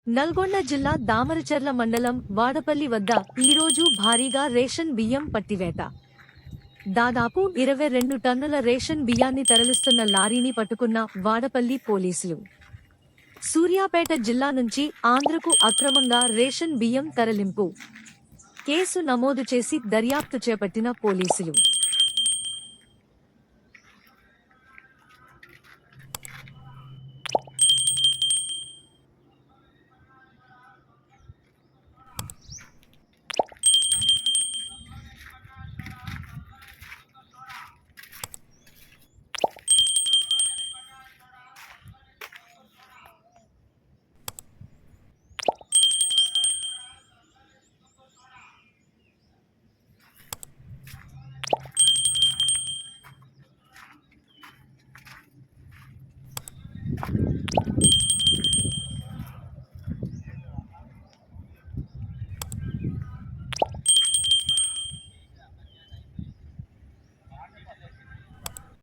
నల్గొండ జిల్లా దామరచర్ల మండలం వాడపల్లి వద్ద ఈరోజు భారీగా రేషన్ బియ్యం పట్టివేత. దాదాపు 22 టన్నుల రేషన్ బియ్యాన్ని తరలిస్తున్న లారీని పట్టుకున్న వాడపల్లి పోలీసులు. సూర్యాపేట జిల్లా నుంచి ఆంధ్రకు అక్రమంగా రేషన్ బియ్యం తరలింపు కేసు నమోదు చేసి దర్యాప్తు చేపట్టిన పోలీసులు.